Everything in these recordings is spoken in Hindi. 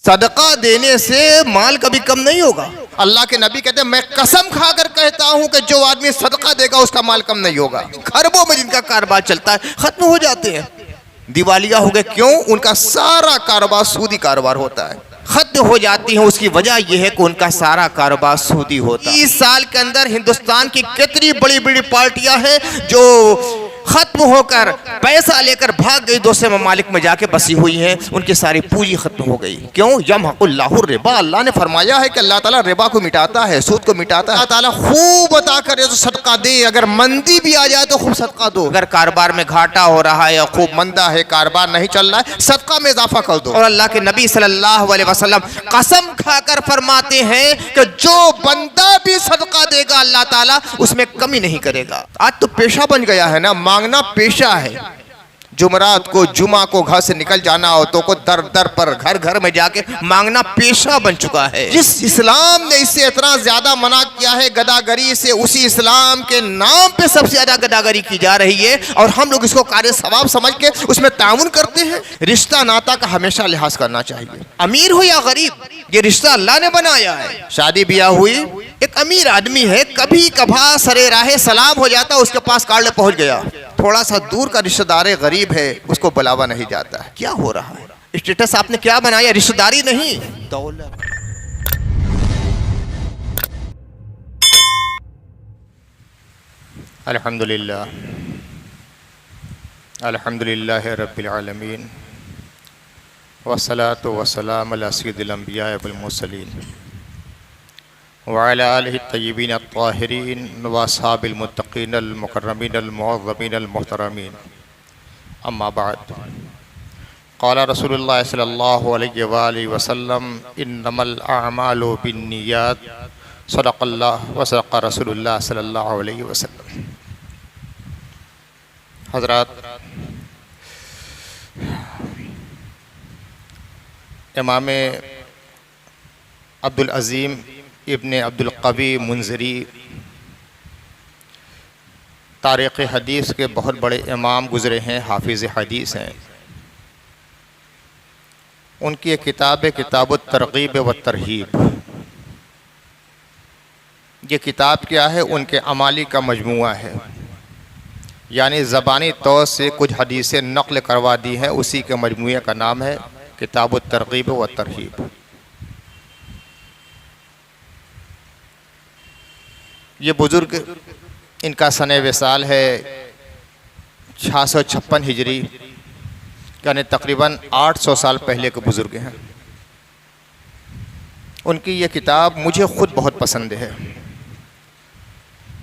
सदका देने से माल कभी कम नहीं होगा। अल्लाह के नबी कहते हैं मैं कसम खाकर कहता हूं कि जो आदमी सदका देगा उसका माल कम नहीं होगा। खरबों में जिनका कारोबार चलता है खत्म हो जाते हैं, दिवालिया हो गए। क्यों? उनका सारा कारोबार सूदी कारोबार होता है, खत्म हो जाती है। उसकी वजह यह है कि उनका सारा कारोबार सूदी होता है। 30 साल के अंदर हिंदुस्तान की कितनी बड़ी बड़ी पार्टियां हैं जो खत्म होकर पैसा लेकर भाग गई, दूसरे ममालिक में जाके बसी हुई हैं, उनकी सारी पूंजी खत्म हो गई। क्यों? यमहकुल्लाहु रिबा, अल्लाह ने फरमाया है कि अल्लाह ताला रिबा को मिटाता है, सूद को मिटाता है। अल्लाह ताला खूब अता करे तो सदका दे, अगर मंदी भी आ जाए तो खूब सदका दो। अगर कारोबार में घाटा हो रहा है या खूब मंदा है, कारोबार नहीं चल रहा है, सदका में इजाफा कर दो। और अल्लाह के नबी सल्लल्लाहु अलैहि वसल्लम कसम खाकर फरमाते हैं कि जो बंदा भी सदका देगा अल्लाह ताला उसमें कमी नहीं करेगा। आज तो पेशा बन गया है ना, मांगना पेशा है। जुमरात को जुमा को घर से निकल जाना हो तो को दर दर पर घर घर में जाके मांगना पेशा बन चुका है। जिस इस्लाम ने इससे इतना ज्यादा मना किया है गदागरी से, उसी इस्लाम के नाम पे सबसे ज्यादा गदागरी की जा रही है और हम लोग इसको कार्य सवाब समझ के उसमें ताउन करते हैं। रिश्ता नाता का हमेशा लिहाज करना चाहिए, अमीर हो या गरीब, ये रिश्ता अल्लाह ने बनाया है। शादी ब्याह हुई, एक अमीर आदमी है, कभी कभार सरे राहे सलाम हो जाता, उसके पास कार्ड पहुंच गया। थोड़ा सा दूर का रिश्तेदार है, गरीब है, उसको बुलावा नहीं जाता है। क्या हो रहा है? स्टेटस आपने क्या बनाया? रिश्तेदारी नहीं, दौलत। अल्हम्दुलिल्लाह अल्हम्दुलिल्लाह रब्बिल आलमीन वस्सलातु वस्सलामु अला सय्यिदिल अंबिया वल मुरसलीन व अला आलिहि तय्यिबीन अत्ताहिरीन व अस्हाबिल मुत्तक़ीन अल मुकर्रमीन अल मुअज़्ज़मीन अल मुहतरमीन। अम्मा बाद, क़ाला रसूलुल्लाह सल्लल्लाहु अलैहि व आलिहि वसल्लम इन्नमल अअमालु बिन्नियात सदक़ल्लाह व सदक़ रसूलुल्लाह सल्लल्लाहु अलैहि वसल्लम। हज़रात, इमाम अब्दुल अज़ीम इब्न अब्दुल क़वी मुंज़री तारीख़ हदीस के बहुत बड़े इमाम गुज़रे हैं, हाफिज़ हदीस हैं। उनकी एक किताब है किताबुत तरग़ीब व तरहीब। ये किताब क्या है? उनके अमाली का मजमुआ है, यानी ज़बानी तौर से कुछ हदीसें नक़ल करवा दी हैं, उसी के मजमुए का नाम है किताबुत तरग़ीब व तरहीब। ये बुज़ुर्ग, इनका सने विसाल है 656 हिजरी, यानी तकरीबन 800 साल पहले के बुज़ुर्ग हैं। उनकी ये किताब मुझे ख़ुद बहुत पसंद है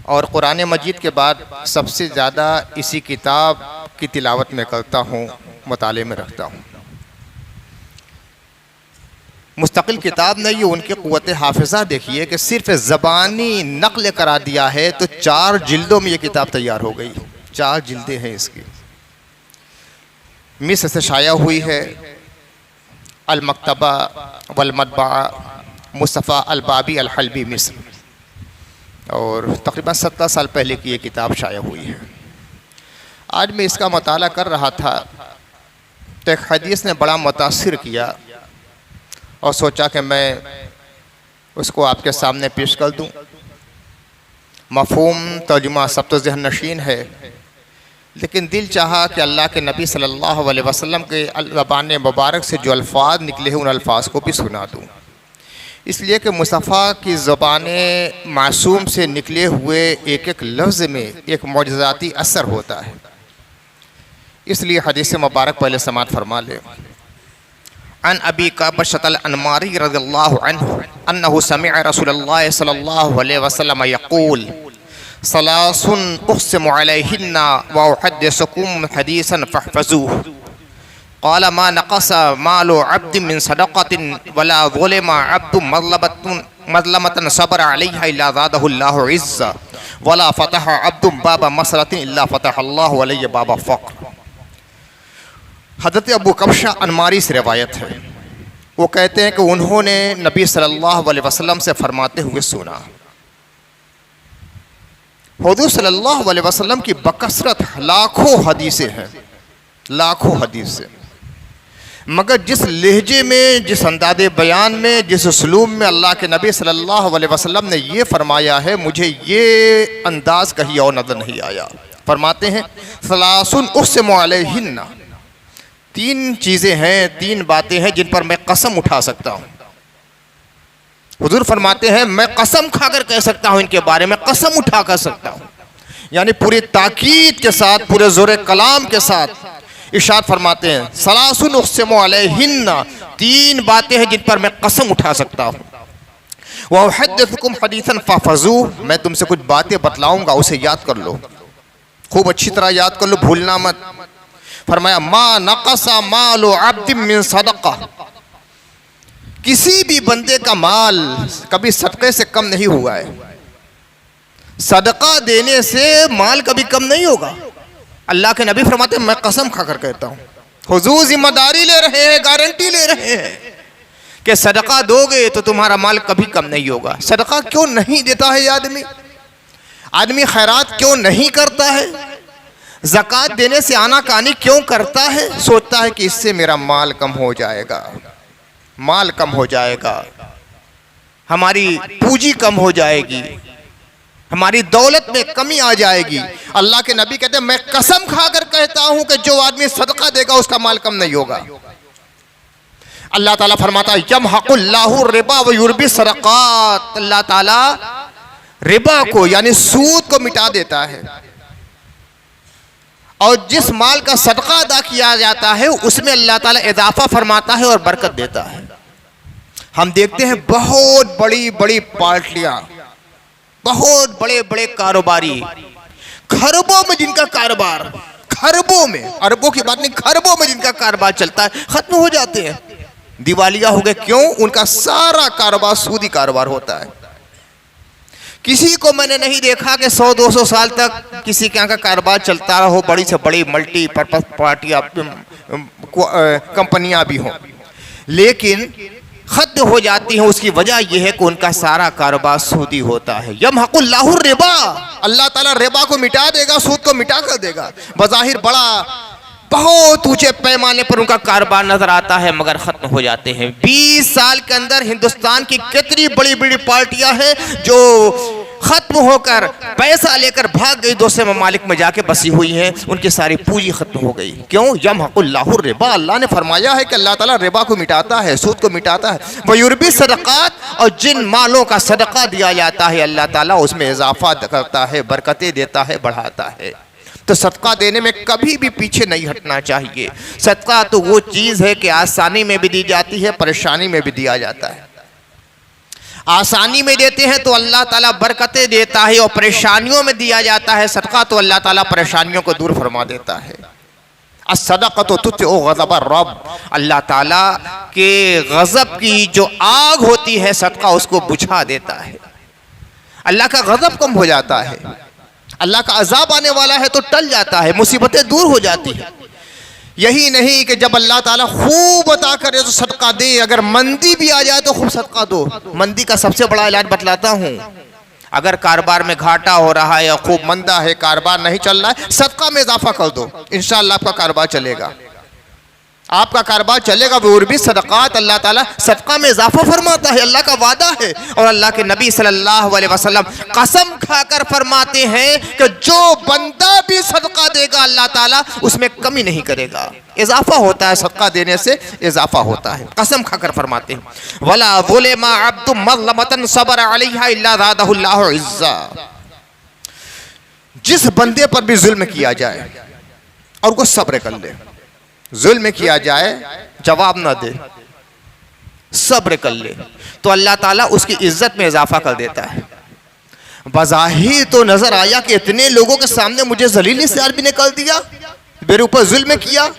और कुरान मजीद के बाद सबसे ज़्यादा इसी किताब की तिलावत में करता हूँ, मुताले में रखता हूँ। मुस्तकिल किताब नहीं है। उनके क़ुव्वत हाफ़िज़ा देखिए कि सिर्फ ज़बानी नक़ल करा दिया है तो 4 जिल्दों में ये किताब तैयार हो गई। 4 जिल्दें हैं इसकी। मिस्र से शाया हुई है। अल-मक्तबा वल मत्बआ मुस्तफ़ा अल-बाबी अल-हल्बी मिस्र, और तकरीबन 17 साल पहले की ये किताब शाया हुई है। आज मैं इसका मताला कर रहा था तो एक हदीस ने बड़ा मुतासिर किया और सोचा कि मैं उसको आपके सामने पेश कर दूं। मफ़हूम तर्जुमा सब तो ज़हन नशीन है, लेकिन दिल चाहा कि अल्लाह के नबी सल्लल्लाहु अलैहि वसल्लम के ज़बान मुबारक से जो अल्फाज निकले हैं उन अल्फाज को भी सुना दूं। इसलिए कि मुस्तफ़ा की ज़बान मासूम से निकले हुए एक एक लफ्ज़ में एक मौजज़ाती असर होता है। इसलिए हदीस मुबारक पहले समात फरमा ले। अन अबी कबशतल अनमारी रज़ियल्लाहु अन्हु अन्नहु समिअ रसूलल्लाह सल्लल्लाहु अलैहि वसल्लम यक़ूल सलासुन उक़सिमु अलैहिन्ना व उहद्दिसुकुम हदीसन फहफ़ज़ूहु क़ाल मा नक़स मालु अब्दिन मिन सदक़तिन वला ज़ुलिमा अब्दुन मज़लमतन सबरा अलैहा इल्ला ज़ादहुल्लाहु इज़्ज़ा वला फ़तह अब्दुन बाबा मसरतिन इल्ला फ़तहल्लाहु अलैहि बाबा फ़क़्र। हज़रत अबू कबशा अनमारी से रिवायत है। वो कहते हैं कि उन्होंने नबी सल्लल्लाहु अलैहि वसल्लम से फरमाते हुए सुना। हुज़ूर सल्लल्लाहु अलैहि वसल्लम की बकसरत लाखों हदीसें हैं, लाखों हदीसें, मगर जिस लहजे में, जिस अंदाज़े बयान में, जिस उसलूब में अल्लाह के नबी सल्लल्लाहु अलैहि वसल्लम ने ये फरमाया है, मुझे ये अंदाज़ कहीं और नज़र नहीं आया। फरमाते हैं सलासुन उक़सिमु अलैहिन्ना, 3 चीज़ें हैं, 3 बातें हैं जिन पर मैं कसम उठा सकता हूँ। हुजूर फरमाते हैं मैं कसम खाकर कह सकता हूँ, इनके बारे में कसम उठा कर सकता हूँ, यानी पूरी ताकीद के साथ, पूरे ज़ोरे कलाम के साथ इरशाद फरमाते हैं सलासुन उक़सिमु अलैहिन्ना, 3 बातें हैं जिन पर मैं कसम उठा सकता हूँ। व उहद्दिथुकुम हदीसन फहफ़ज़ू, मैं तुमसे कुछ बातें बतलाऊँगा, उसे याद कर लो, खूब अच्छी तरह याद कर लो, भूलना मत। फरमाया मा नक़सा मालु अब्दिन मिन सदक़ा, किसी भी बंदे का माल कभी सदक़े से कम नहीं हुआ है। सदका देने से माल कभी कम नहीं होगा। अल्लाह के नबी फरमाते हैं मैं कसम खाकर कहता हूँ, हुजूर जिम्मेदारी ले रहे हैं, गारंटी ले रहे हैं कि सदका दोगे तो तुम्हारा माल कभी कम नहीं होगा। सदका क्यों नहीं देता है आदमी? आदमी खैरात क्यों नहीं करता है? ज़कात देने से आनाकानी क्यों करता है? सोचता है कि इससे मेरा माल कम हो जाएगा, माल कम हो जाएगा, हमारी पूंजी कम हो जाएगी, हमारी दौलत में कमी आ जाएगी। अल्लाह के नबी कहते हैं मैं कसम खाकर कहता हूं कि जो आदमी सदका देगा उसका माल कम नहीं होगा। अल्लाह ताला फरमाता है यमहकुल्लाहु रिबा व युरबी सदक़ात, अल्लाह ताला रिबा को यानी सूद को मिटा देता है और जिस माल का सदका अदा किया जाता है उसमें अल्लाह ताला इजाफा फरमाता है और बरकत देता है। हम देखते हैं बहुत बड़ी बड़ी पार्टियां, बहुत बड़े बड़े कारोबारी, खरबों में जिनका कारोबार, खरबों में, अरबों की बात नहीं, खरबों में जिनका कारोबार चलता है, खत्म हो जाते हैं, दिवालिया हो गए। क्यों? उनका सारा कारोबार सूदी कारोबार होता है। किसी को मैंने नहीं देखा कि 100-200 साल तक किसी के यहाँ का कारोबार चलता रहा हो, बड़ी से बड़ी मल्टीपर्पज पार्टियाँ कंपनियाँ भी हों, लेकिन खत्म हो जाती हैं। उसकी वजह यह है कि उनका सारा कारोबार सूदी होता है। यमहकुल्लाहु रिबा, अल्लाह ताला रिबा को मिटा देगा, सूद को मिटा कर देगा। बज़ाहिर बड़ा बहुत ऊंचे पैमाने पर उनका कारोबार नजर आता है, मगर खत्म हो जाते हैं। 20 साल के अंदर हिंदुस्तान की कितनी बड़ी बड़ी पार्टियां हैं जो खत्म होकर पैसा लेकर भाग गई, दूसरे ममालिक में जाके बसी हुई हैं, उनकी सारी पूंजी खत्म हो गई। क्यों? यमहकुल्लाहु रिबा, अल्लाह ने फरमाया है कि अल्लाह ताला रिबा को मिटाता है, सूद को मिटाता है। व युरबी सदक़ात, और जिन मालों का सदका दिया जाता है अल्लाह ताला उसमें इजाफा करता है, बरकतें देता है, बढ़ाता है। तो सदका देने में कभी भी पीछे नहीं हटना चाहिए। सदका तो वो चीज़ है कि आसानी में भी दी जाती है, परेशानी में भी दिया जाता है। आसानी में देते हैं तो अल्लाह ताला बरकतें देता है, और परेशानियों में दिया जाता है सदका तो अल्लाह ताला परेशानियों को दूर फरमा देता है। अस्सदक़तु तुत्फ़िउ ग़ज़ब रब, अल्लाह ताला के गज़ब की जो आग होती है सदका उसको बुझा देता है। अल्लाह का गज़ब कम हो जाता है, अल्लाह का अजाब आने वाला है तो टल जाता है, मुसीबतें दूर हो जाती हैं। यही नहीं कि जब अल्लाह ताला खूब अता करे तो सदका दे, अगर मंदी भी आ जाए तो खूब सदका दो। मंदी का सबसे बड़ा इलाज बतलाता हूँ, अगर कारोबार में घाटा हो रहा है या खूब मंदा है, कारोबार नहीं चल रहा है, सदका में इजाफा कर दो, इंशाअल्लाह आपका कारोबार चलेगा, आपका कारोबार चलेगा। वो भी सदक़ात, अल्लाह ताला सदका में इजाफा फरमाता है, अल्लाह का वादा है। और अल्लाह के नबी सल्लल्लाहु अलैहि वसल्लम कसम खाकर फरमाते हैं कि जो बंदा भी सदका देगा अल्लाह ताला उसमें कमी नहीं करेगा, इजाफा होता है, सदका देने से इजाफा होता है। कसम खाकर फरमाते हैं वला ज़ुलिमा अब्दुन मज़लमतन सबर अलैहा इल्ला ज़ादहुल्लाहु इज़्ज़ा, जिस बंदे पर भी जुल्म किया जाए और वो सब्र कर ले, जुल्म किया जाए जवाब ना दे, सब्र कर ले, तो अल्लाह ताला उसकी इज्जत में इजाफा कर देता है। बज़ाहिर तो नजर आया कि इतने लोगों के सामने मुझे जलीली से आदमी ने कर दिया, मेरे ऊपर जुल्म किया,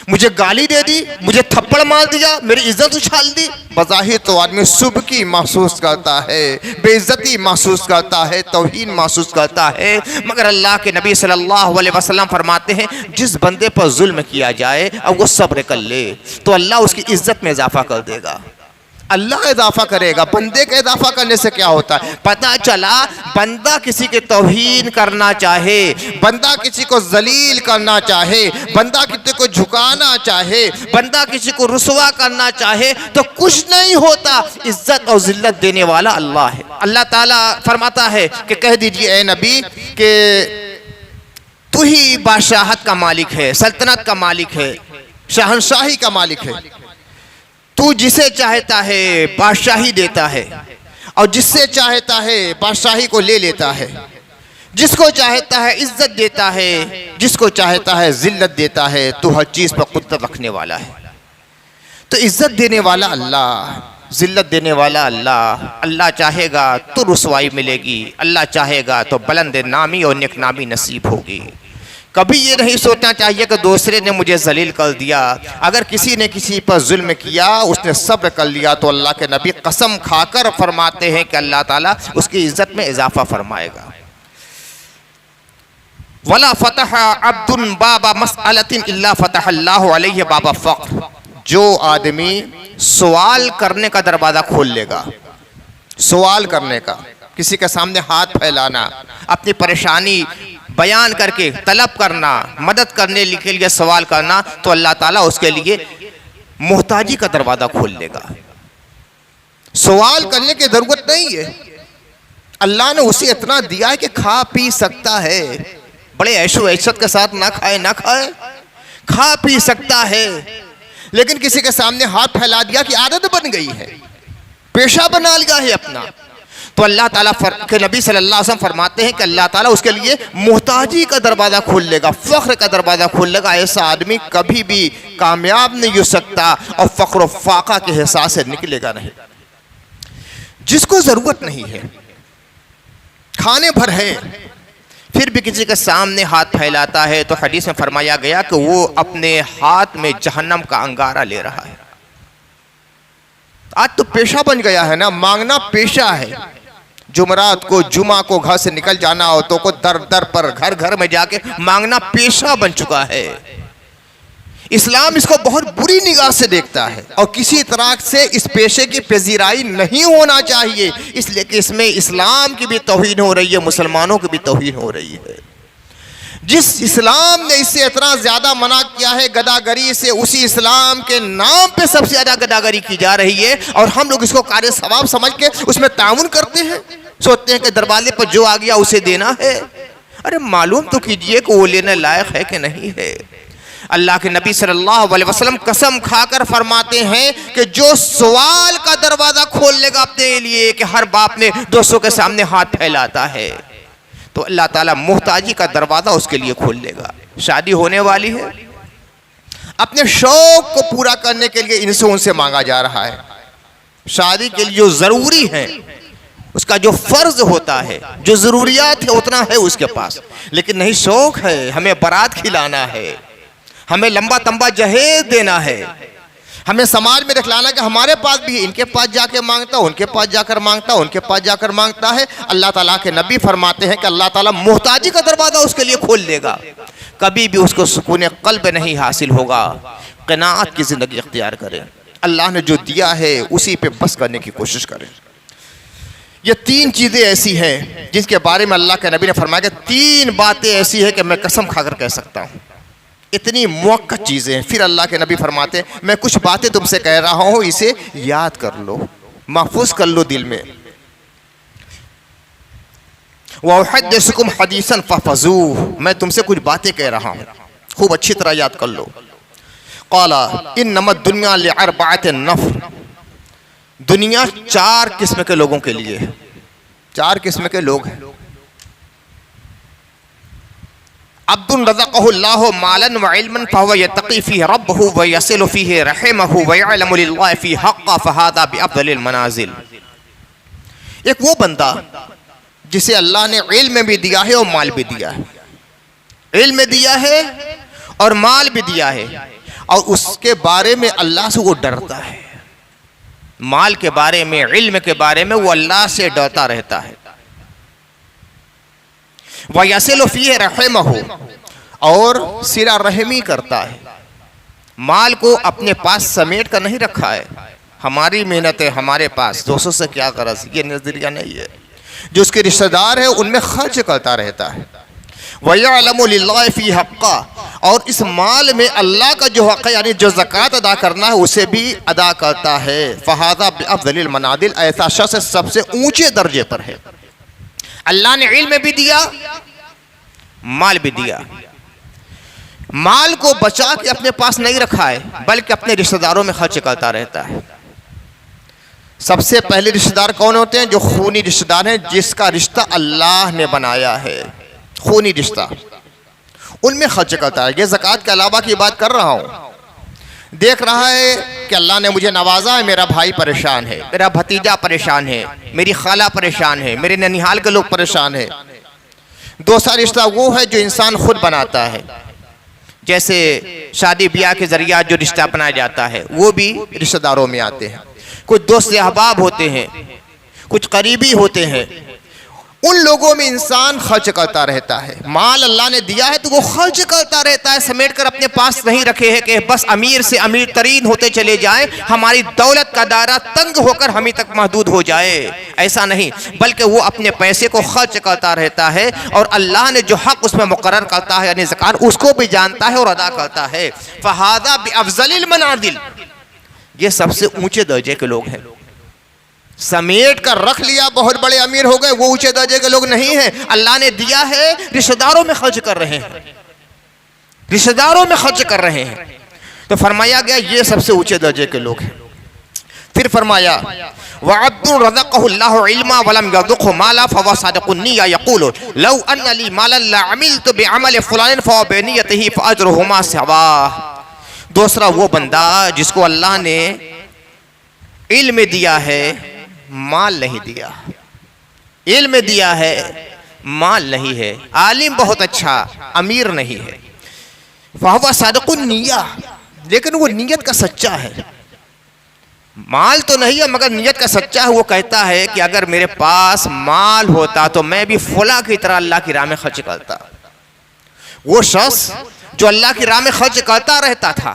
मुझे गाली दे दी, मुझे थप्पड़ मार दिया, मेरी इज्जत उछाल दी। बज़ाहिर तो आदमी सुबकी महसूस करता है, बेइज्जती महसूस करता है, तौहीन महसूस करता है, मगर अल्लाह के नबी सल्लल्लाहु अलैहि वसल्लम फरमाते हैं जिस बंदे पर जुल्म किया जाए अब वो सब्र कर ले तो अल्लाह उसकी इज्जत में इजाफा कर देगा। अल्लाह इजाफा करेगा। बंदे का इजाफा करने से क्या होता है? पता चला बंदा किसी की तौहीन करना चाहे, बंदा किसी को जलील करना चाहे, बंदा किसी को झुकाना चाहे, बंदा किसी को रुसवा करना चाहे तो कुछ नहीं होता। इज्जत और जिल्लत देने वाला अल्लाह है। अल्लाह ताला फरमाता है कि कह दीजिए ए नबी कि तू ही बादशाहत का मालिक है, सल्तनत का मालिक है, शहंशाही का मालिक है। तू जिसे चाहता है बादशाही देता है और जिससे चाहता है बादशाही को ले लेता है। जिसको चाहता है इज्जत देता है, जिसको चाहता है जिल्लत देता है। तू हर चीज पर कुदरत रखने वाला है। तो इज्जत देने वाला अल्लाह, जिल्लत देने वाला अल्लाह। अल्लाह चाहेगा तो रुसवाई मिलेगी, अल्लाह चाहेगा तो बुलंद नामी और नेकनामी नसीब होगी। कभी ये नहीं सोचना चाहिए कि दूसरे ने मुझे जलील कर दिया। अगर किसी ने किसी पर जुल्म किया, उसने सब्र कर लिया, तो अल्लाह के नबी कसम खाकर फरमाते हैं कि अल्लाह ताला उसकी इज्जत में इजाफा फरमाएगा। वला फतह अब्दुन बाबा मसअलतिन इल्ला फतह अल्लाहु अलैहि बाबा फ़क्र। जो आदमी सवाल करने का दरवाज़ा खोल लेगा, सवाल करने का, किसी के सामने हाथ फैलाना, अपनी परेशानी बयान करके तलब करना, मदद करने के लिए सवाल करना, तो अल्लाह ताला उसके लिए मोहताजी का दरवाज़ा खोल लेगा। सवाल करने की ज़रूरत नहीं है। अल्लाह ने उसे इतना दिया है कि खा पी सकता है। बड़े ऐशो ऐशत के साथ ना खाए ना खाए, खा पी सकता है। लेकिन किसी के सामने हाथ फैला दिया कि आदत बन गई है, पेशा बना लिया है अपना, तो अल्लाह ताला के नबी सल्लल्लाहु अलैहि वसल्लम फरमाते हैं कि अल्लाह ताला उसके लिए मोहताजी का दरवाज़ा खोल लेगा, फ़ख्र का दरवाज़ा खोल लेगा। ऐसा आदमी कभी भी कामयाब नहीं हो सकता और फ़ख्र फाका के हिसाब से निकलेगा नहीं। जिसको ज़रूरत नहीं है, खाने भर है, फिर भी किसी के सामने हाथ फैलाता है, तो हदीस में फरमाया गया कि वो अपने हाथ में जहन्नम का अंगारा ले रहा है। आज तो पेशा बन गया है ना, मांगना पेशा है। जुमरात को, जुमा को घर से निकल जाना हो तो को दर दर पर, घर घर में जाके मांगना पेशा बन चुका है। इस्लाम इसको बहुत बुरी निगाह से देखता है और किसी तरह से इस पेशे की पेजीराई नहीं होना चाहिए, इसलिए कि इसमें इस्लाम की भी तौहीन हो रही है, मुसलमानों की भी तौहीन हो रही है। जिस इस्लाम ने इससे इतना ज्यादा मना किया है गदागरी से, उसी इस्लाम के नाम पे सबसे ज्यादा गदागरी की जा रही है और हम लोग इसको कार्य सवाब समझ के उसमें ताउन करते हैं। सोचते हैं कि दरवाजे पर जो आ गया उसे देना है। अरे मालूम तो कीजिए कि वो लेने लायक है कि नहीं है। अल्लाह के नबी सल्लल्लाहु अलैहि वसल्लम कसम खाकर फरमाते हैं कि जो सवाल का दरवाजा खोल लेगा अपने लिए, कि हर बाप ने दोस्तों के सामने हाथ फैलाता है, तो अल्लाह ताला मोहताजी का दरवाजा उसके लिए खोल लेगा। शादी होने वाली है, अपने शौक को पूरा करने के लिए इनसे उनसे मांगा जा रहा है। शादी के लिए जो जरूरी है, उसका जो फर्ज होता है, जो जरूरियात है उतना है उसके पास, लेकिन नहीं शौक है हमें बारात खिलाना है, हमें लंबा तंबा जहेज देना है, हमें समाज में दिखलाना कि हमारे पास भी है, इनके पास जाके मांगता, उनके पास जाकर मांगता, उनके पास जाकर मांगता है। अल्लाह ताला के नबी फरमाते हैं कि अल्लाह ताला मोहताजी का दरवाज़ा उसके लिए खोल देगा। कभी भी उसको सुकून क़ल्ब नहीं हासिल होगा। क़नाअत की ज़िंदगी इख्तियार करें, अल्लाह ने जो दिया है उसी पे बस करने की कोशिश करें। ये तीन चीज़ें ऐसी हैं जिसके बारे में अल्लाह के नबी ने फरमाया कि तीन बातें ऐसी हैं कि मैं कसम खाकर कह सकता हूँ, इतनी मुअक्कद चीज़ें। फिर अल्लाह के नबी फरमाते हैं मैं कुछ बातें तुमसे कह रहा हूँ, इसे याद कर लो, महफूज कर लो दिल में। वउहद्दिसुकुम हदीसन फहफज़ूह, मैं तुमसे कुछ बातें कह रहा हूँ, खूब अच्छी तरह याद कर लो। क़ाला इन्नमा दुनिया लिअरबअतिन नफ़र, दुनिया चार किस्म के लोगों के लिए है। चार किस्म के लोग हैं। अब्दुल रज़क़हुल्लाहु मालन व इल्मन फहुव यत्तक़ी फ़ीहि रब्बहु व यसिलु फ़ीहि रहिमहु व यअलमु लिल्लाहि फ़ीहि हक़्क़न फ़हाज़ा बिअफ़ज़लिल मनाज़िल। एक वो बंदा जिसे अल्लाह ने इल्म भी दिया है और माल भी दिया है, इल्म दिया है और माल भी दिया है, और उसके बारे में अल्लाह से वो डरता है। माल के बारे में, इल्म के बारे में वो अल्लाह से डरता रहता है। वयसिलु फ़ीहि रहिमहु, और सिरा रहमी करता है। माल को अपने पास समेट कर नहीं रखा है, हमारी मेहनत है हमारे पास, दोस्तों से क्या गरज, ये नजरिया नहीं है। जो उसके रिश्तेदार है उनमें खर्च करता रहता है। वयअलमु लिल्लाहि फी हक़्क़ा, और इस माल में अल्लाह का जो हक़ है यानी जो ज़कात अदा करना है उसे भी अदा करता है। फ़हाज़ा बिअफ़ज़लिल मनाज़िल, ऐसा शख्स सबसे ऊंचे दर्जे पर है। अल्लाह ने इल्म भी दिया, माल भी दिया। माल को बचा के अपने पास नहीं रखा है बल्कि अपने रिश्तेदारों में खर्च करता रहता है। सबसे पहले रिश्तेदार कौन होते हैं? जो खूनी रिश्तेदार हैं, जिसका रिश्ता अल्लाह ने बनाया है, खूनी रिश्ता, उनमें खर्च करता है। ये ज़कात के अलावा की बात कर रहा हूँ। देख रहा है कि अल्लाह ने मुझे नवाजा है, मेरा भाई परेशान है, मेरा भतीजा परेशान है, मेरी खाला परेशान है, मेरे ननिहाल के लोग परेशान है। दूसरा रिश्ता वो है जो इंसान खुद बनाता है, जैसे शादी ब्याह के जरिया जो रिश्ता बनाया जाता है वो भी रिश्तेदारों में आते हैं। कुछ दोस्त अहबाब होते हैं, कुछ करीबी होते हैं, उन लोगों में इंसान खर्च करता रहता है। माल अल्लाह ने दिया है तो वो खर्च करता रहता है, समेट कर अपने पास नहीं रखे है कि बस अमीर से अमीर तरीन होते चले जाएं, हमारी दौलत का दायरा तंग होकर हम ही तक महदूद हो जाए, ऐसा नहीं, बल्कि वो अपने पैसे को खर्च करता रहता है और अल्लाह ने जो हक उसमें मुकर्रर करता है यानी ज़कात, उसको भी जानता है और अदा करता है। फ़हाज़ा बिअफ़ज़लिल मनाज़िल, ये सबसे ऊंचे दर्जे के लोग हैं। समेट कर रख लिया, बहुत बड़े अमीर हो गए, वो ऊंचे दर्जे के लोग नहीं हैं। अल्लाह ने दिया है, रिश्तेदारों में खर्च कर रहे हैं, रिश्तेदारों में खर्च कर रहे हैं, तो फरमाया गया ये सबसे ऊंचे दर्जे के लोग हैं। फिर फरमाया वअब्दुर रज़क़हुल्लाहु इल्मा वलम यरज़ुक़हु माला फहुव सादिक़ुन निय्या यक़ूलु लौ अन्न ली मालन लअमिलतु बिअमलि फुलानिन फहुव बिनियतिही फअज्रुहुमा सवा। दूसरा वो बंदा जिसको अल्लाह ने इल्म दिया है, माल नहीं दिया, इल्म दिया है, माल नहीं है, आलिम बहुत अच्छा, अमीर नहीं है, फहुव सादिक़ुन निय्या, लेकिन वो नीयत का सच्चा है। माल तो नहीं है मगर नीयत का सच्चा है। वो कहता है कि अगर मेरे पास माल होता तो मैं भी फुला की तरह अल्लाह की राह में खर्च करता। वो शख्स जो अल्लाह की राह में खर्च करता रहता था,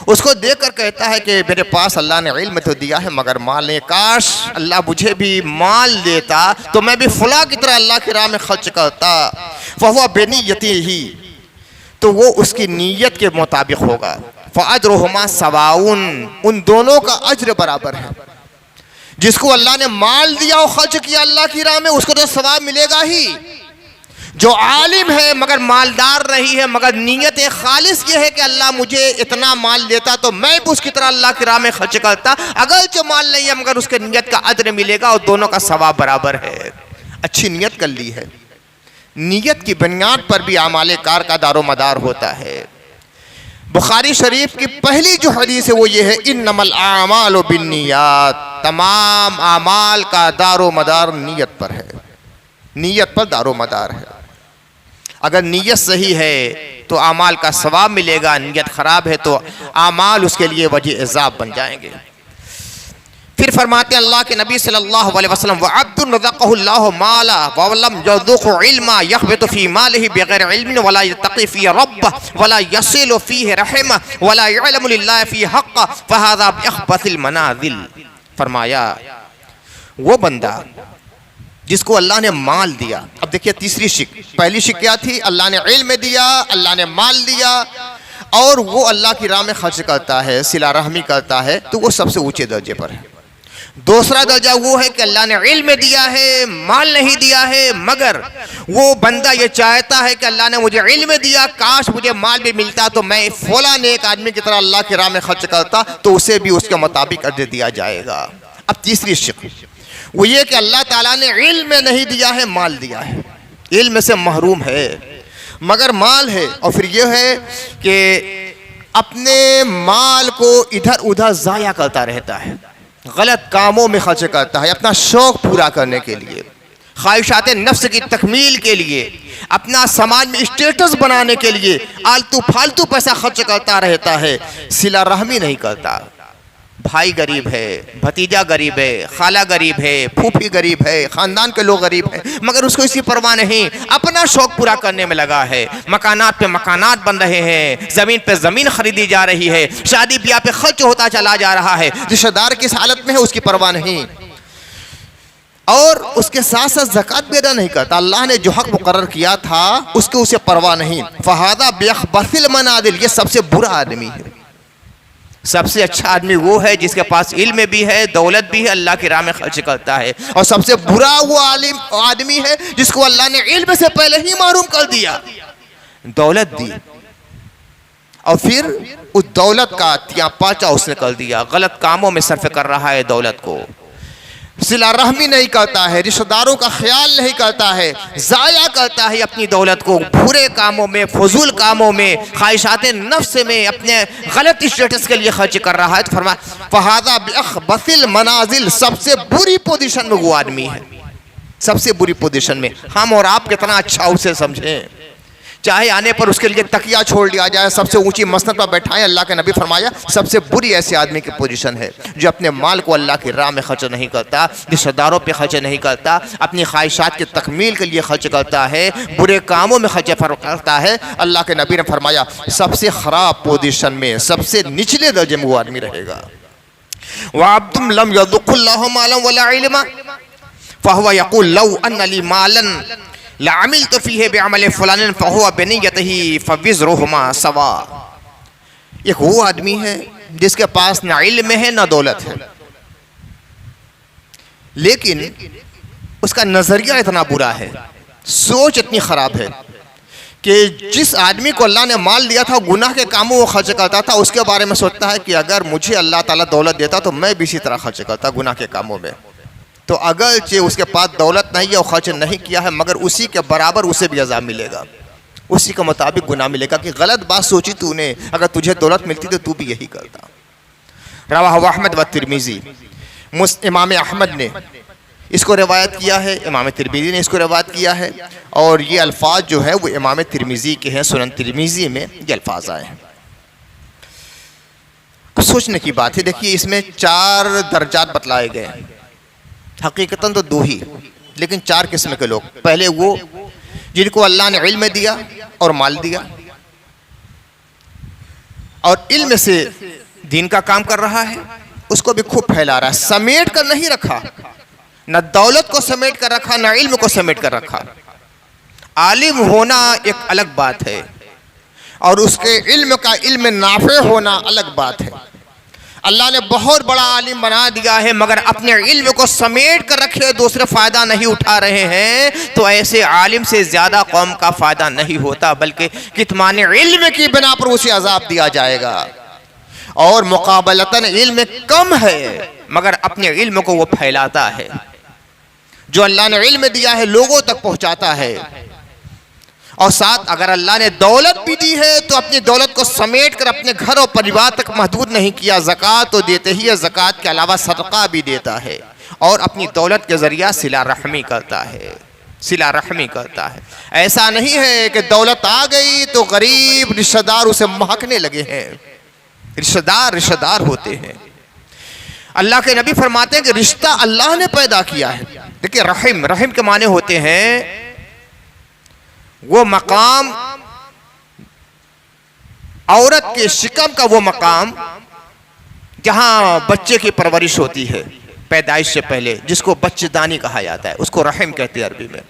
उसको देखकर कहता है कि मेरे पास अल्लाह ने इल्म तो दिया है मगर माल नहीं, काश अल्लाह मुझे भी माल देता तो मैं भी फुला की तरह अल्लाह की राह में खर्च करता। फहुव बिनियतिही, तो वो उसकी नीयत के मुताबिक होगा। फअज्रुहुमा सवाउन, उन दोनों का अज्र बराबर है। जिसको अल्लाह ने माल दिया और खर्च किया अल्लाह की राह में, उसको तो सवाब मिलेगा ही। जो आलिम है मगर मालदार नहीं है, मगर नीयत खालिस ये है कि अल्लाह मुझे इतना माल देता तो मैं भी उसकी तरह अल्लाह की राह में खर्च करता, अगर जो माल नहीं है मगर उसके नीयत का अज्र मिलेगा और दोनों का सवाब बराबर है। अच्छी नीयत कर ली है, नीयत की बुनियाद पर भी आमाल कार का दारो मदार होता है। बुखारी शरीफ की पहली जो हदीस है वो ये है, इन्नमल आमालु बिन्नियात, तमाम आमाल का दारो मदार नीयत पर है, नीयत पर दारो मदार है। अगर नीयत सही है तो आमाल का सवाब मिलेगा, नीयत खराब है तो आमाल उसके लिए वजह इज़ाब बन जाएंगे। फिर फरमाते हैं अल्लाह के नबी सल्लल्लाहु अलैहि वसल्लम, वअब्दुन रज़क़हुल्लाहु माला वलम यरज़ुक़हु इल्मा यख़बितु फ़ी मालिही बिग़ैरि इल्मिन वला यत्तक़ी फ़ी रब्बह वला यसिलु फ़ीहि रहमह वला यअलमु लिल्लाहि फ़ी हक़्क़ह फ़हाज़ा बिअख़बसिल मनाज़िल। फरमाया वो बंदा जिसको अल्लाह ने माल दिया। अब देखिए तीसरी शिक, पहली शिक क्या थी? अल्लाह ने इल्म दिया, अल्लाह ने माल दिया और वो अल्लाह की राह में खर्च करता है, सिला रहमी करता है, तो वो सबसे ऊंचे दर्जे पर है। दूसरा दर्जा वो है कि अल्लाह ने इल्म दिया है, माल नहीं दिया है, मगर वो बंदा ये चाहता है कि अल्लाह ने मुझे इल्म दिया, काश मुझे माल भी मिलता तो मैं फौलान एक आदमी की तरह अल्लाह की राह में खर्च करता, तो उसे भी उसके मुताबिक अज्र दिया जाएगा। अब तीसरी शिक वो ये कि अल्लाह ताला ने इल्म नहीं दिया है, माल दिया है, इल्म से महरूम है मगर माल है, और फिर ये है कि अपने माल को इधर उधर ज़ाया करता रहता है, गलत कामों में खर्च करता है, अपना शौक़ पूरा करने के लिए, ख्वाहिशात नफ्स की तकमील के लिए, अपना समाज में स्टेटस बनाने के लिए आलतू फालतू पैसा खर्च करता रहता है, सिला रहमी नहीं करता, भाई गरीब है, भतीजा गरीब है, खाला गरीब है, फूफी गरीब है, खानदान के लोग गरीब हैं, मगर उसको इसकी परवाह नहीं, अपना शौक पूरा करने में लगा है। मकानात पे मकानात बन रहे हैं, ज़मीन पे ज़मीन खरीदी जा रही है, शादी ब्याह पे खर्च होता चला जा रहा है, रिश्तेदार किस हालत में है उसकी परवाह नहीं, और उसके साथ साथ ज़कात भी अदा नहीं करता। अल्लाह ने जो हक मुकर्रर किया था उसके उसे परवाह नहीं। फ़हादा बिअख़बसिल मनादिल, ये सबसे बुरा आदमी है। सबसे अच्छा आदमी वो है जिसके पास इल्म भी है, दौलत भी है, अल्लाह की राह में खर्च करता है। और सबसे बुरा वो आदमी है जिसको अल्लाह ने इल्म से पहले ही मारूम कर दिया, दौलत दी और फिर उस दौलत का तिया पाचा उसने कर दिया, गलत कामों में सर्फ कर रहा है दौलत को, सिला रहमी नहीं करता है, रिश्तेदारों का ख्याल नहीं करता है, ज़ाया करता है अपनी दौलत को बुरे कामों में, फजूल कामों में, ख्वाहिशात नफ्स में, अपने गलत स्टेटस के लिए खर्च कर रहा है। तो फरमाया फ़हादा बिअख़बसिल मनाजिल, सबसे बुरी पोजीशन में वो आदमी है, सबसे बुरी पोजीशन में। हम और आप कितना अच्छा उसे समझें, चाहे आने पर उसके लिए तकिया छोड़ दिया जाए, सबसे ऊंची मसनद पर बैठाएं, अल्लाह के नबी फरमाया सबसे बुरी ऐसे आदमी की पोजीशन है जो अपने माल को अल्लाह की राह में खर्च नहीं करता, रिश्तेदारों पे खर्च नहीं करता, अपनी ख्वाहिशात की तकमील के लिए खर्च करता है, बुरे कामों में खर्च करता है। अल्लाह के नबी ने फरमाया सबसे ख़राब पोजीशन में, सबसे निचले दर्जे में वो आदमी रहेगा। वअब्दुम लम यज़ुक़ुल्लाहु मालन वला इल्मा फ़हुव यक़ूल लौ अन्न ली मालन लामिलतु फ़ीहि बिअमलि फ़ुलानिन फ़हुव बिनियतिही फ़विज़्रुहुमा सवा। एक वो आदमी है जिसके पास ना इल्म है ना दौलत है, लेकिन उसका नज़रिया इतना बुरा है, सोच इतनी ख़राब है कि जिस आदमी को अल्लाह ने माल दिया था गुनाह के कामों वो खर्च करता था, उसके बारे में सोचता है कि अगर मुझे अल्लाह ताला दौलत देता तो मैं भी इसी तरह खर्च करता गुनाह के कामों में। तो अगरचे उसके पास दौलत नहीं है और खर्च नहीं किया है, मगर उसी के बराबर उसे भी अज़ाब मिलेगा, उसी के मुताबिक गुनाह मिलेगा कि गलत बात सोची तूने, अगर तुझे दौलत मिलती तो तू भी यही करता। रवाहु अहमद व तिरमिज़ी, इमाम अहमद ने इसको रिवायत किया है, इमाम तिरमिज़ी ने इसको रिवायत किया है, और ये अल्फाज जो है वो इमाम तिरमिज़ी के हैं, सुनन तिरमिज़ी में ये अल्फाज आए हैं। कुछ सोचने की बात है। देखिए इसमें 4 दर्जात बतलाए गए हैं, हकीकतन तो 2 ही, लेकिन 4 किस्म के लोग। पहले वो जिनको अल्लाह ने इल्म दिया और माल दिया, और इल्म से दीन का काम कर रहा है, उसको भी खूब फैला रहा है, समेट कर नहीं रखा, न दौलत को समेट कर रखा, न इल्म को समेट कर रखा। आलिम होना एक अलग बात है और उसके इल्म का इल्म नाफे होना अलग बात है। अल्लाह ने बहुत बड़ा आलिम बना दिया है, मगर अपने इल्म को समेट कर रखे, दूसरे फ़ायदा नहीं उठा रहे हैं, तो ऐसे आलिम से ज़्यादा कौम का फ़ायदा नहीं होता, बल्कि कितमान इल्म की बिना पर उसे अजाब दिया जाएगा। और मुकाबलतन इल्म कम है मगर अपने इल्म को वो फैलाता है, जो अल्लाह ने इल्म दिया है लोगों तक पहुँचाता है। और साथ अगर अल्लाह ने दौलत भी दी है तो अपनी दौलत को समेट कर अपने घर और परिवार तक महदूद नहीं किया, ज़कात तो देते ही है, ज़कात के अलावा सदका भी देता है, और अपनी दौलत के ज़रिया सिला रहमी करता है, सिला रहमी करता है। ऐसा नहीं है कि दौलत आ गई तो गरीब रिश्तेदार उसे महकने लगे हैं, रिश्तेदार रिश्तेदार होते हैं। अल्लाह के नबी फरमाते हैं कि रिश्ता अल्लाह ने पैदा किया है। देखिए रहीम, रहीम के माने होते हैं वो मकाम, औरत के शिकम का वो मकाम जहां बच्चे की परवरिश होती है पैदाइश से पहले, जिसको बच्चेदानी कहा जाता है, उसको रहीम कहते हैं अरबी में।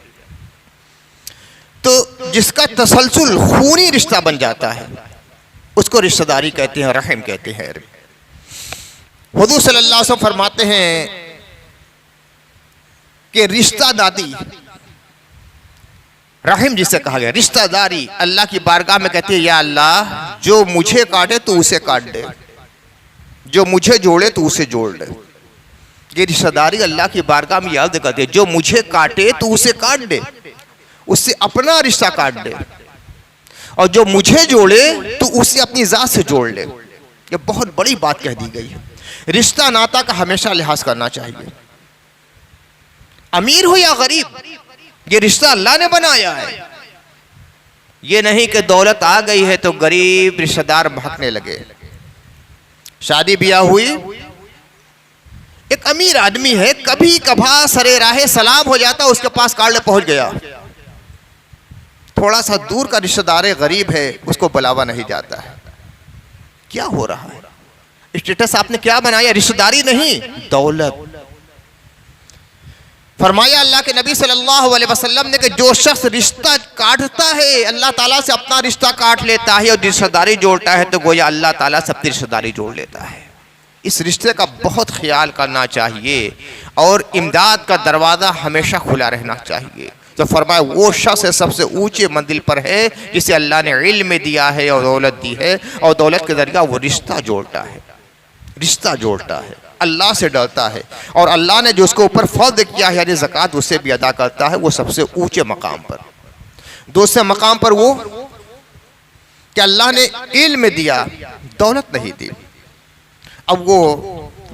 तो जिसका तसलसल खूनी रिश्ता बन जाता है उसको रिश्तेदारी कहते हैं, रहीम कहते हैं। हुज़ूर सल्लल्लाहु अलैहि वसल्लम फरमाते हैं कि रिश्ता दादी, रहीम जिसे कहा गया, रिश्तेदारी अल्लाह की बारगाह में कहती है, या अल्लाह जो मुझे काटे तो उसे काट दे, जो मुझे जोड़े तो उसे जोड़ दे। ये रिश्तेदारी अल्लाह की बारगाह में याद करते हैं, जो मुझे काटे तो उसे काट दे, उससे अपना रिश्ता काट दे, और जो मुझे जोड़े तो उसे अपनी जात से जोड़ ले। ये बहुत बड़ी बात कह दी गई है। रिश्ता नाता का हमेशा लिहाज करना चाहिए, अमीर हो या गरीब, ये रिश्ता अल्लाह ने बनाया है। ये नहीं कि दौलत आ गई है तो गरीब रिश्तेदार भागने लगे। शादी ब्याह हुई अमीर आदमी है, कभी कभार सरे राहे सलाम हो जाता, उसके पास कार्ड पहुंच गया। थोड़ा सा दूर का रिश्तेदार गरीब है, उसको बुलावा नहीं जाता है। क्या हो रहा है? स्टेटस आपने क्या बनाया? रिश्तेदारी नहीं, दौलत। फरमाया अल्लाह के नबी सल्लल्लाहु अलैहि वसल्लम ने कि जो शख्स रिश्ता काटता है, अल्लाह ताला से अपना रिश्ता काट लेता है और रिश्तेदारी जोड़ता है, तो गोया अल्लाह ताला से अपनी रिश्तेदारी जोड़ लेता है। इस रिश्ते का बहुत ख्याल करना चाहिए और इमदाद का दरवाज़ा हमेशा खुला रहना चाहिए। तो फरमाया वो शख्स सबसे ऊंचे मंजिल पर है जिसे अल्लाह ने इल्म दिया है और दौलत दी है, और दौलत के जरिए वो रिश्ता जोड़ता है, रिश्ता जोड़ता है, अल्लाह से डरता है, और अल्लाह ने जो उसके ऊपर फर्ज किया है यानी ज़कात, उससे भी अदा करता है। वो सबसे ऊंचे मकाम पर। दूसरे मकाम पर वो कि अल्लाह ने इल्म दिया, दौलत नहीं दी, अब वो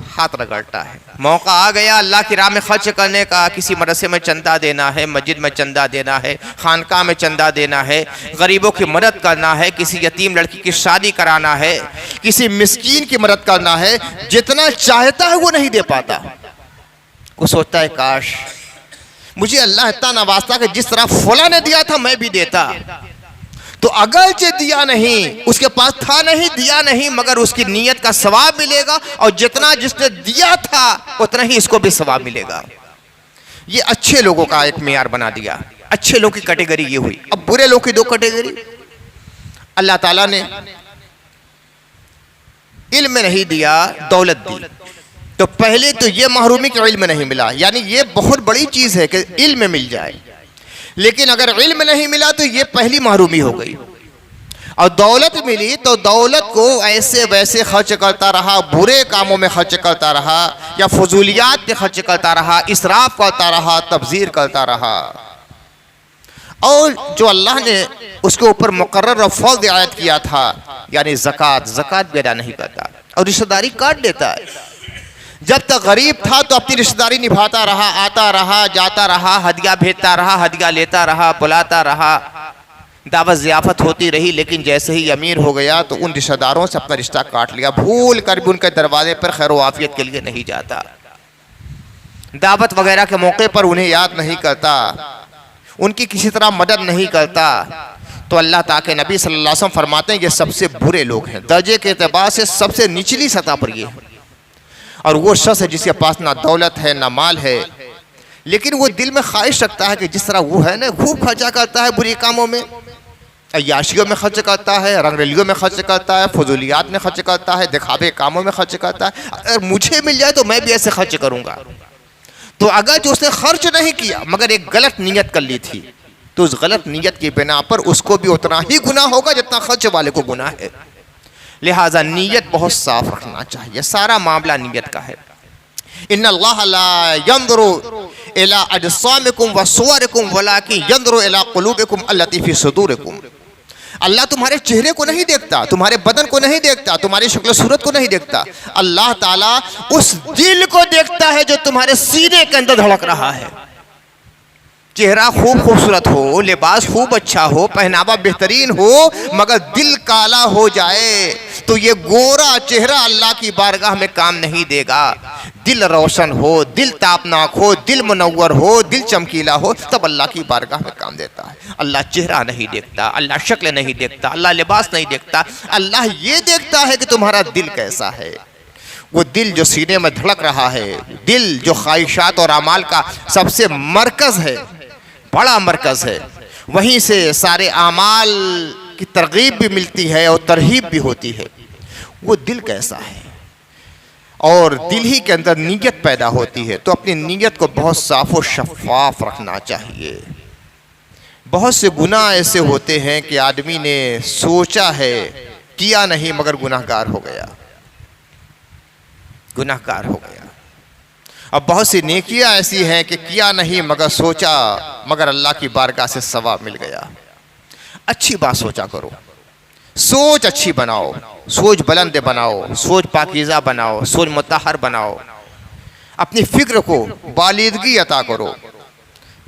हाथ रगड़ता है। मौका आ गया अल्लाह की राह में खर्च करने का, किसी मदरसे में चंदा देना है, मस्जिद में चंदा देना है, खानकाह में चंदा देना है, गरीबों की मदद करना है, किसी यतीम लड़की की शादी कराना है, किसी मिस्कीन की मदद करना है। जितना चाहता है वो नहीं दे पाता। वो सोचता है काश मुझे अल्लाह इतना नवाजता कि जिस तरह फला ने दिया था मैं भी देता। तो अगर जे दिया नहीं, उसके पास था नहीं, दिया नहीं, मगर उसकी नीयत का सवाब मिलेगा, और जितना जिसने दिया था उतना ही इसको भी सवाब मिलेगा। ये अच्छे लोगों का एक मेयार बना दिया। अच्छे लोगों की कैटेगरी ये हुई। अब बुरे लोगों की दो कैटेगरी। अल्लाह ताला ने इल्म नहीं दिया, दौलत दी। तो पहले तो ये महरूमी का इल्म नहीं मिला, यानी ये बहुत बड़ी चीज है कि इल्म मिल जाए, लेकिन अगर इल्म नहीं मिला तो ये पहली महरूमी हो गई। और दौलत मिली तो दौलत को ऐसे वैसे खर्च करता रहा, बुरे कामों में खर्च करता रहा, या फजूलियात में खर्च करता रहा, इसराफ करता रहा, तब्जीर करता रहा। और जो अल्लाह ने उसके ऊपर मुकर्रर और फर्ज आयत किया था यानी ज़कात, ज़कात भी अदा नहीं करता और रिश्तेदारी काट देता है। जब तक गरीब था तो अपनी रिश्तेदारी निभाता रहा, आता रहा, जाता रहा, हदिया भेजता रहा, हदिया लेता रहा, बुलाता रहा, दावत ज़ियाफ़त होती रही। लेकिन जैसे ही अमीर हो गया तो उन रिश्तेदारों से अपना रिश्ता काट लिया, भूल कर भी उनके दरवाजे पर खैर आफियत के लिए नहीं जाता, दावत वगैरह के मौके पर उन्हें याद नहीं करता, उनकी किसी तरह मदद नहीं करता। तो अल्लाह ताला के नबी सल्लल्लाहु अलैहि वसल्लम फरमाते हैं ये सबसे बुरे लोग हैं, दर्जे के एतबार से सबसे निचली सतह पर ये है। और वो शख्स है जिसके पास ना दौलत है ना माल है, लेकिन वो दिल में ख्वाहिश रखता है कि जिस तरह वो है ना, खूब खर्चा करता है बुरे कामों में, अय्याशियों में खर्च करता है, रंगरलियों में खर्च करता है, फजूलियात में खर्च करता है, दिखावे कामों में खर्च करता है। अगर मुझे मिल जाए तो मैं भी ऐसे खर्च करूँगा। तो अगर जो उसने खर्च नहीं किया मगर एक गलत नीयत कर ली थी, तो उस गलत नीयत की बिना पर उसको भी उतना ही गुनाह होगा जितना खर्च वाले को गुनाह है। लिहाजा नीयत बहुत साफ रखना चाहिए, सारा मामला नीयत का है। इन्नल्लाह ला यंज़ुरु इला अजसामिकुम व सुवरिकुम वलाकिन यंज़ुरु इला कुलूबिकुम अल्लती फी सुदूरिकुम। अल्लाह तुम्हारे चेहरे को नहीं देखता, तुम्हारे बदन को नहीं देखता, तुम्हारी शक्ल सूरत को नहीं देखता, अल्लाह ताला उस दिल को देखता है जो तुम्हारे सीने के अंदर धड़क रहा है। चेहरा खूब खूबसूरत हो, लिबास खूब अच्छा हो, पहनावा बेहतरीन हो, मगर दिल काला हो जाए तो ये गोरा चेहरा अल्लाह की बारगाह में काम नहीं देगा। दिल रोशन हो, दिल तापनाक हो, दिल मुनव्वर हो, दिल चमकीला हो, तब अल्लाह की बारगाह में काम देता है। अल्लाह चेहरा नहीं देखता, अल्लाह शक्ल नहीं देखता, अल्लाह लिबास नहीं देखता, अल्लाह ये देखता है कि तुम्हारा दिल कैसा है। वो दिल जो सीने में धड़क रहा है, दिल जो ख्वाहिशात और अमाल का सबसे मरकज़ है, बड़ा मरकज़ है, वहीं से सारे आमाल की तरगीब भी मिलती है और तरहीब भी होती है। वो दिल कैसा है, और दिल ही के अंदर नीयत पैदा होती है। तो अपनी नीयत को बहुत साफ और शफाफ रखना चाहिए। बहुत से गुनाह ऐसे होते हैं कि आदमी ने सोचा है, किया नहीं, मगर गुनाहगार हो गया, गुनाहगार हो गया। अब बहुत सी नेकियां ऐसी हैं कि किया नहीं मगर सोचा, मगर अल्लाह की बारगाह से सवाब मिल गया। अच्छी बात सोचा करो, सोच अच्छी बनाओ, सोच बुलंद बनाओ, सोच पाकीज़ा बनाओ, सोच मुतहर बनाओ। अपनी फिक्र को बालिदगी अता करो,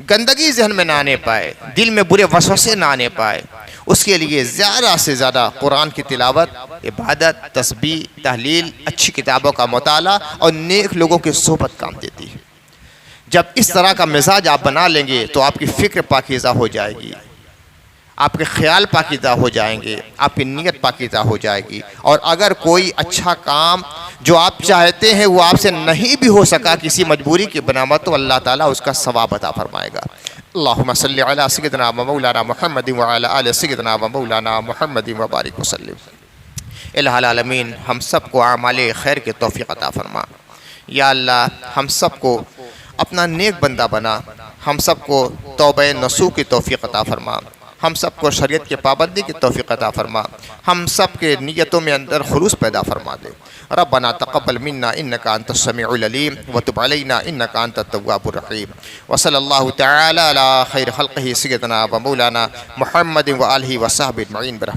गंदगी जहन में ना आने पाए, दिल में बुरे वसवसे ना आने पाए। उसके लिए ज़्यादा से ज़्यादा कुरान की तिलावत, इबादत, तस्बीह, तहलील, अच्छी किताबों का मुताला और नेक लोगों की सोहबत काम देती है। जब इस तरह का मिजाज आप बना लेंगे तो आपकी फ़िक्र पाकीज़ा हो जाएगी, आपके ख्याल पाकीज़ा हो जाएंगे, आपकी नीयत पाकीज़ा हो जाएगी। और अगर कोई अच्छा काम जो आप चाहते हैं वो आपसे नहीं भी हो सका किसी मजबूरी की बनावट, तो अल्लाह ताला उसका सवाब अता फरमाएगा। अल्लाहुम्मा सल्लि अला सय्यिदिना व मौलाना मुहम्मद व अला आलि सय्यिदिना व मौलाना मुहम्मद व बारिक वसल्लिम। इलाहुल आलमीन हम सबको आमाले खैर के तौफीक अता फरमा। या अल्लाह हम सबको अपना नेक बंदा बना, हम सबको तौबे नसूह की तौफीक अता फरमा, हम सबको शरीयत के पाबंदी की तौफीक अता फरमा, हम सब के नीयतों में अंदर खुलूस पैदा फरमा दे। रब्बना तक़ब्बल मिन्ना इन्नका अंतस समीउल अलीम व तुब अलैना इन्नका अंतत तव्वाबुर रहीम। व सल्लल्लाहु तआला अला खैर खल्क़िही सय्यिदना व मौलाना मुहम्मद व आलिहि व सहबिही अजमईन।